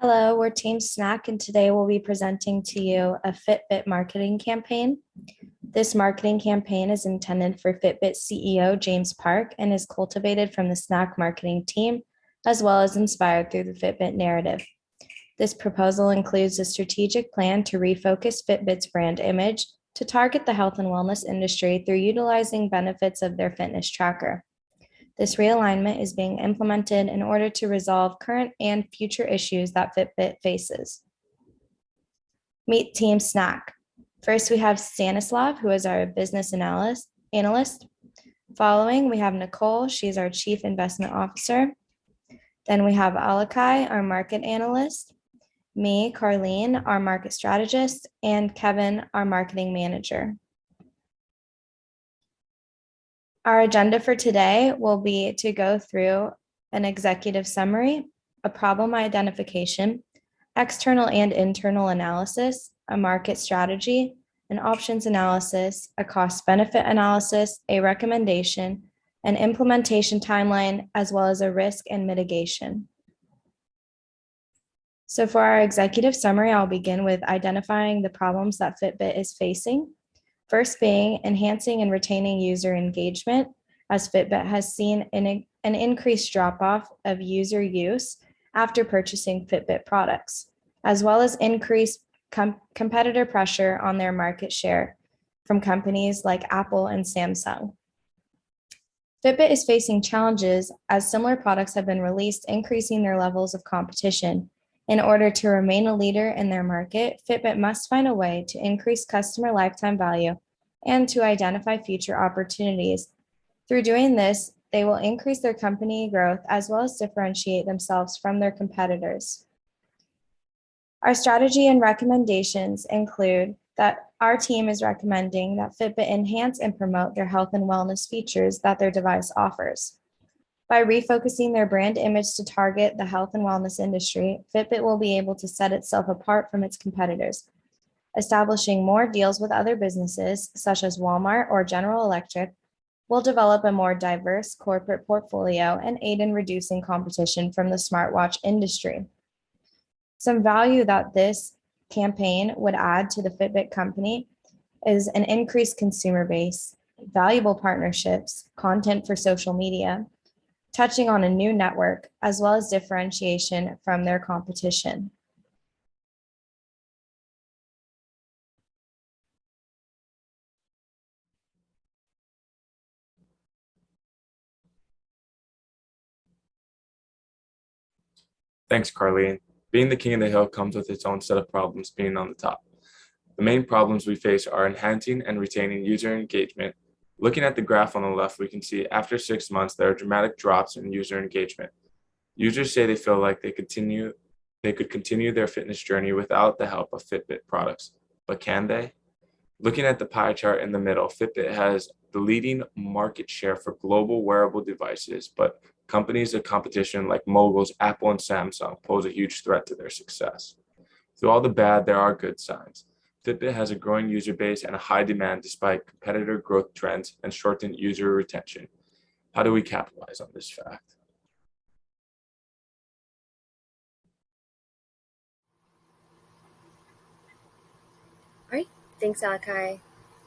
Hello, we're Team Snack, and today we'll be presenting to you a Fitbit marketing campaign. This marketing campaign is intended for Fitbit CEO James Park and is cultivated from the Snack marketing team, as well as inspired through the Fitbit narrative. This proposal includes a strategic plan to refocus Fitbit's brand image to target the health and wellness industry through utilizing benefits of their fitness tracker. This realignment is being implemented in order to resolve current and future issues that Fitbit faces. Meet Team Snack. First, we have Stanislav, who is our business analyst. Following, we have Nicole. She's our chief investment officer. Then we have Alakai, our market analyst. Me, Carlene, our market strategist. And Kevin, our marketing manager. Our agenda for today will be to go through an executive summary, a problem identification, external and internal analysis, a market strategy, an options analysis, a cost-benefit analysis, a recommendation, an implementation timeline, as well as a risk and mitigation. So for our executive summary, I'll begin with identifying the problems that Fitbit is facing. First being enhancing and retaining user engagement, as Fitbit has seen an increased drop-off of user use after purchasing Fitbit products, as well as increased competitor pressure on their market share from companies like Apple and Samsung. Fitbit is facing challenges as similar products have been released, increasing their levels of competition. In order to remain a leader in their market, Fitbit must find a way to increase customer lifetime value and to identify future opportunities. Through doing this, they will increase their company growth as well as differentiate themselves from their competitors. Our strategy and recommendations include that our team is recommending that Fitbit enhance and promote their health and wellness features that their device offers. By refocusing their brand image to target the health and wellness industry, Fitbit will be able to set itself apart from its competitors. Establishing more deals with other businesses, such as Walmart or General Electric, will develop a more diverse corporate portfolio and aid in reducing competition from the smartwatch industry. Some value that this campaign would add to the Fitbit company is an increased consumer base, valuable partnerships, content for social media, touching on a new network, as well as differentiation from their competition. Thanks, Carlene. Being the king of the hill comes with its own set of problems being on the top. The main problems we face are enhancing and retaining user engagement. Looking at the graph on the left, we can see after 6 months, there are dramatic drops in user engagement. Users say they feel like they could continue their fitness journey without the help of Fitbit products. But can they? Looking at the pie chart in the middle, Fitbit has the leading market share for global wearable devices, but companies of competition like moguls Apple and Samsung pose a huge threat to their success. Through all the bad, there are good signs. Fitbit has a growing user base and a high demand despite competitor growth trends and shortened user retention. How do we capitalize on this fact? All right, thanks, Alakai.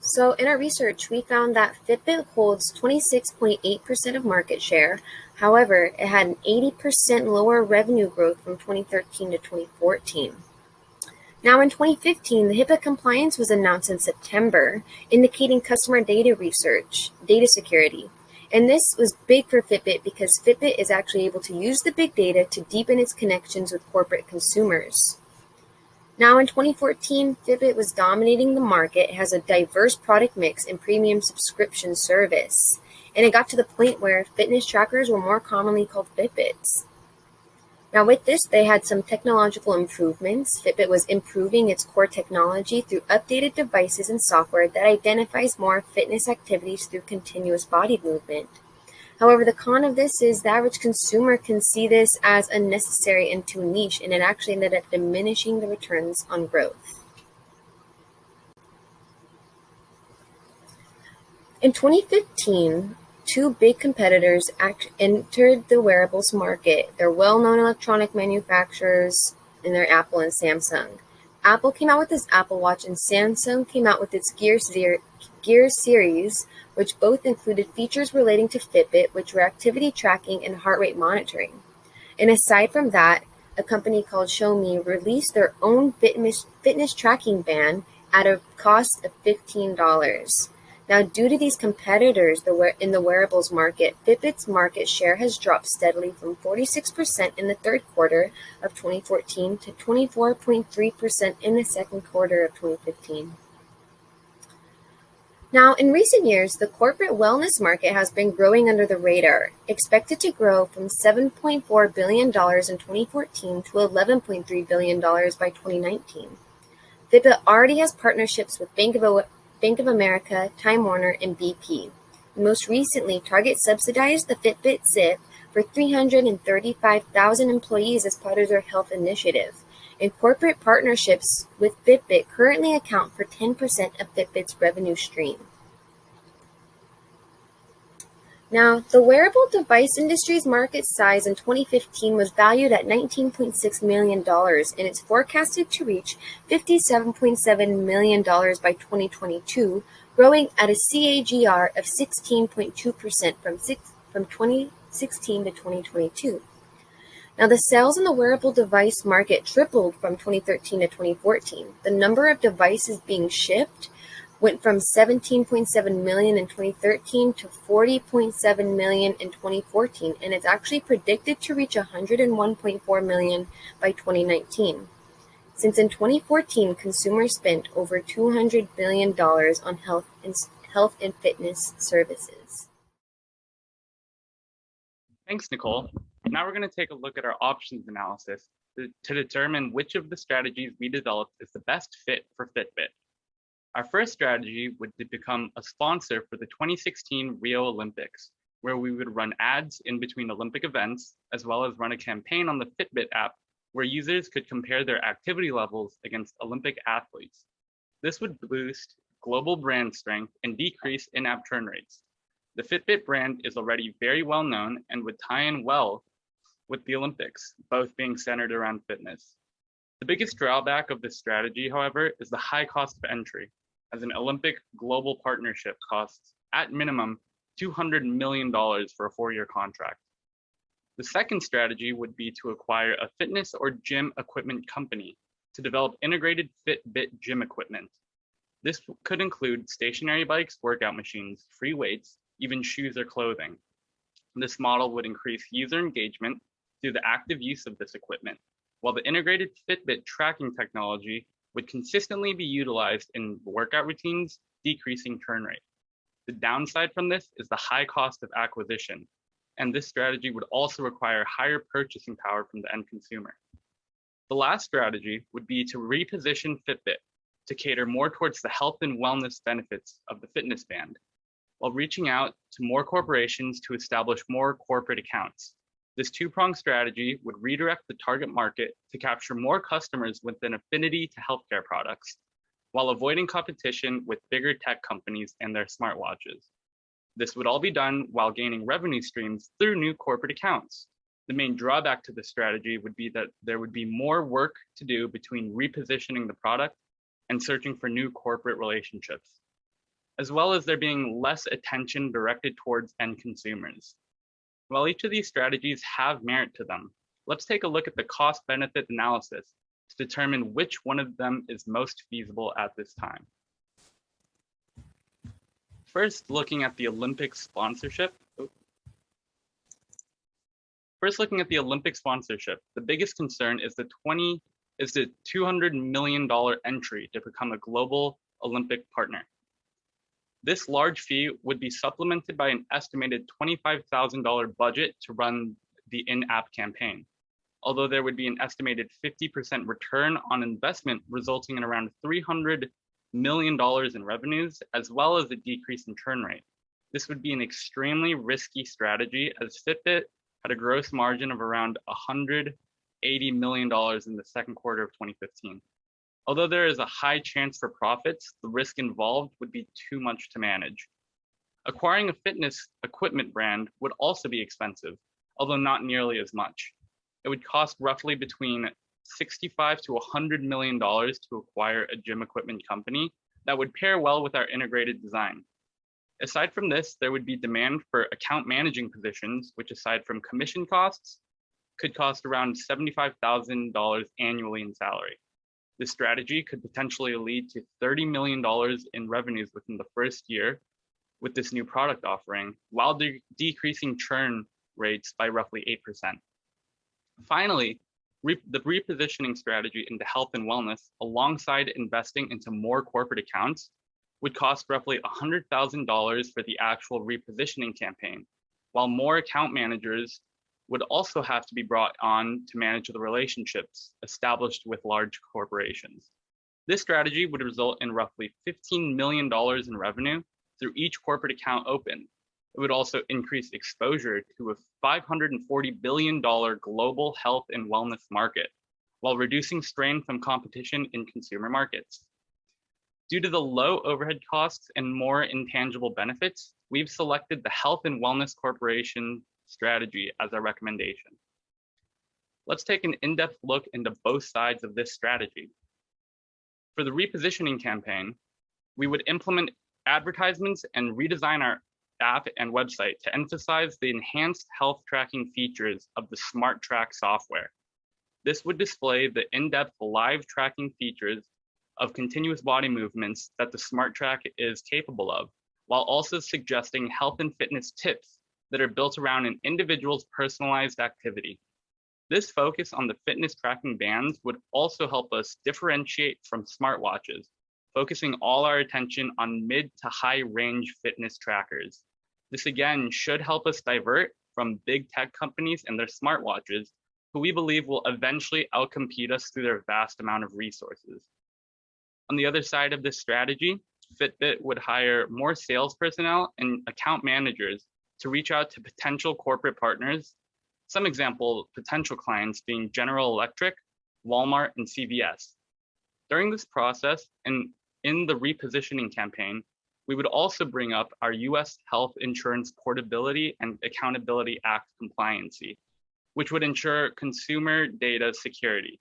So in our research, we found that Fitbit holds 26.8% of market share. However, it had an 80% lower revenue growth from 2013 to 2014. Now in 2015, the HIPAA compliance was announced in September, indicating customer data security. And this was big for Fitbit because Fitbit is actually able to use the big data to deepen its connections with corporate consumers. Now in 2014, Fitbit was dominating the market. It has a diverse product mix and premium subscription service. And it got to the point where fitness trackers were more commonly called Fitbits. Now with this, they had some technological improvements. Fitbit was improving its core technology through updated devices and software that identifies more fitness activities through continuous body movement. However, the con of this is the average consumer can see this as unnecessary and too niche, and it actually ended up diminishing the returns on growth. In 2015, two big competitors entered the wearables market. They're well-known electronic manufacturers, in their Apple and Samsung. Apple came out with its Apple Watch and Samsung came out with its Gear series, which both included features relating to Fitbit, which were activity tracking and heart rate monitoring. And aside from that, a company called Xiaomi released their own fitness tracking band at a cost of $15. Now, due to these competitors in the wearables market, Fitbit's market share has dropped steadily from 46% in the third quarter of 2014 to 24.3% in the second quarter of 2015. Now, in recent years, the corporate wellness market has been growing under the radar, expected to grow from $7.4 billion in 2014 to $11.3 billion by 2019. Fitbit already has partnerships with Bank of America, Time Warner, and BP. Most recently, Target subsidized the Fitbit Zip for 335,000 employees as part of their health initiative. And corporate partnerships with Fitbit currently account for 10% of Fitbit's revenue stream. Now, the wearable device industry's market size in 2015 was valued at $19.6 million, and it's forecasted to reach $57.7 million by 2022, growing at a CAGR of 16.2% from 2016 to 2022. Now, the sales in the wearable device market tripled from 2013 to 2014. The number of devices being shipped went from 17.7 million in 2013 to 40.7 million in 2014, and it's actually predicted to reach 101.4 million by 2019. Since in 2014, consumers spent over $200 billion on health and fitness services. Thanks, Nicole. Now we're going to take a look at our options analysis to determine which of the strategies we developed is the best fit for Fitbit. Our first strategy would be to become a sponsor for the 2016 Rio Olympics, where we would run ads in between Olympic events, as well as run a campaign on the Fitbit app where users could compare their activity levels against Olympic athletes. This would boost global brand strength and decrease in-app churn rates. The Fitbit brand is already very well known and would tie in well with the Olympics, both being centered around fitness. The biggest drawback of this strategy, however, is the high cost of entry, as an Olympic global partnership costs, at minimum, $200 million for a 4-year contract. The second strategy would be to acquire a fitness or gym equipment company to develop integrated Fitbit gym equipment. This could include stationary bikes, workout machines, free weights, even shoes or clothing. This model would increase user engagement through the active use of this equipment, while the integrated Fitbit tracking technology would consistently be utilized in workout routines, decreasing churn rate. The downside from this is the high cost of acquisition, and this strategy would also require higher purchasing power from the end consumer. The last strategy would be to reposition Fitbit to cater more towards the health and wellness benefits of the fitness band, while reaching out to more corporations to establish more corporate accounts. This two-pronged strategy would redirect the target market to capture more customers with an affinity to healthcare products, while avoiding competition with bigger tech companies and their smartwatches. This would all be done while gaining revenue streams through new corporate accounts. The main drawback to this strategy would be that there would be more work to do between repositioning the product and searching for new corporate relationships, as well as there being less attention directed towards end consumers. While each of these strategies have merit to them, let's take a look at the cost-benefit analysis to determine which one of them is most feasible at this time. First, looking at the Olympic sponsorship. The biggest concern is the $200 million entry to become a global Olympic partner. This large fee would be supplemented by an estimated $25,000 budget to run the in-app campaign, although there would be an estimated 50% return on investment, resulting in around $300 million in revenues, as well as a decrease in churn rate. This would be an extremely risky strategy, as Fitbit had a gross margin of around $180 million in the second quarter of 2015. Although there is a high chance for profits, the risk involved would be too much to manage. Acquiring a fitness equipment brand would also be expensive, although not nearly as much. It would cost roughly between $65 to $100 million to acquire a gym equipment company that would pair well with our integrated design. Aside from this, there would be demand for account managing positions, which aside from commission costs, could cost around $75,000 annually in salary. This strategy could potentially lead to $30 million in revenues within the first year with this new product offering, while decreasing churn rates by roughly 8%. Finally, the repositioning strategy into health and wellness, alongside investing into more corporate accounts, would cost roughly $100,000 for the actual repositioning campaign, while more account managers would also have to be brought on to manage the relationships established with large corporations. This strategy would result in roughly $15 million in revenue through each corporate account opened. It would also increase exposure to a $540 billion global health and wellness market, while reducing strain from competition in consumer markets. Due to the low overhead costs and more intangible benefits, we've selected the Health and Wellness Corporation strategy as our recommendation. Let's take an in-depth look into both sides of this strategy. For the repositioning campaign, we would implement advertisements and redesign our app and website to emphasize the enhanced health tracking features of the Smart Track software. This would display the in-depth live tracking features of continuous body movements that the Smart Track is capable of, while also suggesting health and fitness tips that are built around an individual's personalized activity. This focus on the fitness tracking bands would also help us differentiate from smartwatches, focusing all our attention on mid to high range fitness trackers. This again should help us divert from big tech companies and their smartwatches, who we believe will eventually outcompete us through their vast amount of resources. On the other side of this strategy, Fitbit would hire more sales personnel and account managers to reach out to potential corporate partners. Some example potential clients being General Electric, Walmart, and CVS. During this process and in the repositioning campaign, we would also bring up our US Health Insurance Portability and Accountability Act compliancy, which would ensure consumer data security.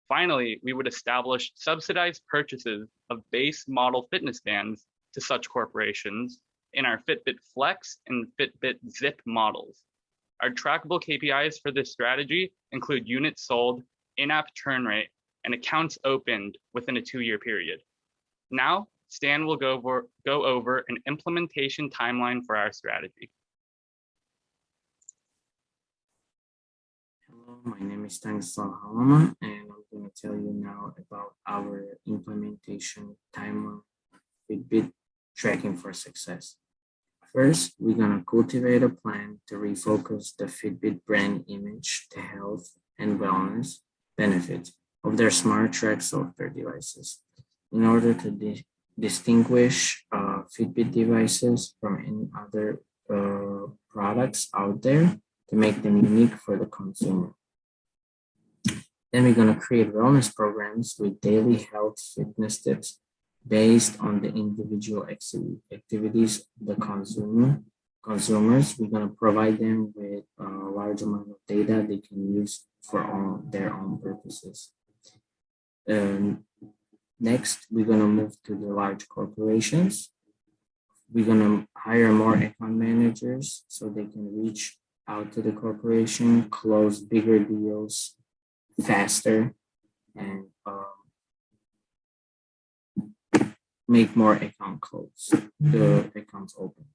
Finally, we would establish subsidized purchases of base model fitness bands to such corporations in our Fitbit Flex and Fitbit Zip models. Our trackable KPIs for this strategy include units sold, in-app churn rate, and accounts opened within a 2-year period. Now, Stan will go over an implementation timeline for our strategy. Hello, my name is Stanislav Halama, and I'm going to tell you now about our implementation timeline Fitbit tracking for success. First, we're going to cultivate a plan to refocus the Fitbit brand image to health and wellness benefits of their smart track software devices. In order to distinguish Fitbit devices from any other products out there, to make them unique for the consumer. Then we're going to create wellness programs with daily health fitness tips based on the individual activities of the consumers. We're going to provide them with a large amount of data they can use for their own purposes. Next, we're going to move to the large corporations. We're going to hire more account managers so they can reach out to the corporation, close bigger deals faster, and make more the accounts open.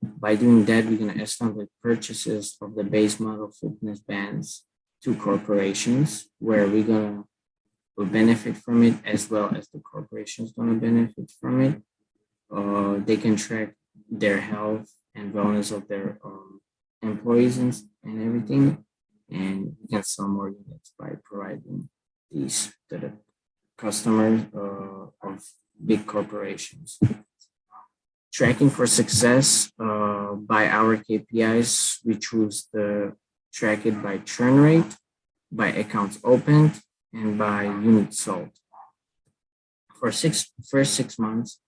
By doing that, we're going to establish purchases of the base model fitness bands to corporations, where we're going to benefit from it, as well as the corporation's going to benefit from it. They can track their health and wellness of their employees and everything, and we can sell more units by providing these to the customers of big corporations. Tracking for success, by our KPIs, we choose to track it by churn rate, by accounts opened, and by units sold. For first 6 months,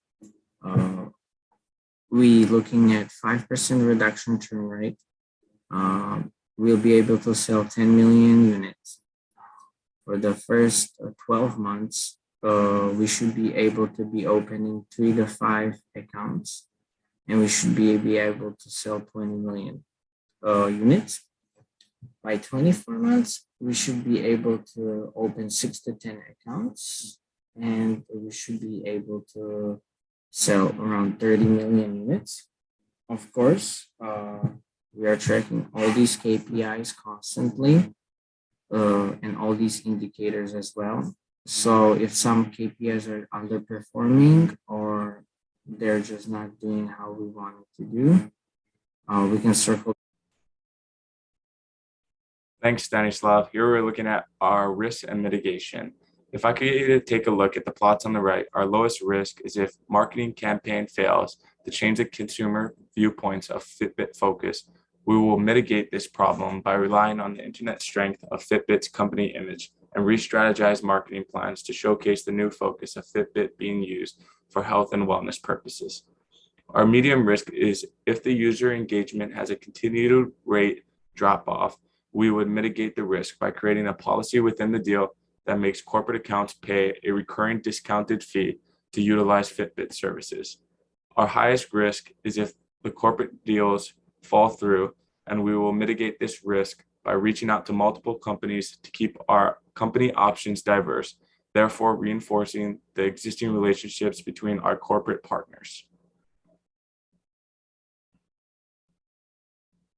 we looking at 5% reduction churn rate, we'll be able to sell 10 million units. For the first 12 months, we should be able to be opening 3 to 5 accounts, and we should be able to sell 20 million units. By 24 months, we should be able to open 6 to 10 accounts, and we should be able to sell around 30 million units. Of course, we are tracking all these KPIs constantly, and all these indicators as well. So if some KPIs are underperforming or they're just not doing how we want it to do, we can circle. Thanks, Stanislav. Here we're looking at our risk and mitigation. If I could get you to take a look at the plots on the right, our lowest risk is if marketing campaign fails to change the consumer viewpoints of Fitbit focus. We will mitigate this problem by relying on the internet strength of Fitbit's company image and re-strategize marketing plans to showcase the new focus of Fitbit being used for health and wellness purposes. Our medium risk is if the user engagement has a continued rate drop off, we would mitigate the risk by creating a policy within the deal that makes corporate accounts pay a recurring discounted fee to utilize Fitbit services. Our highest risk is if the corporate deals fall through, and we will mitigate this risk by reaching out to multiple companies to keep our company options diverse, therefore reinforcing the existing relationships between our corporate partners.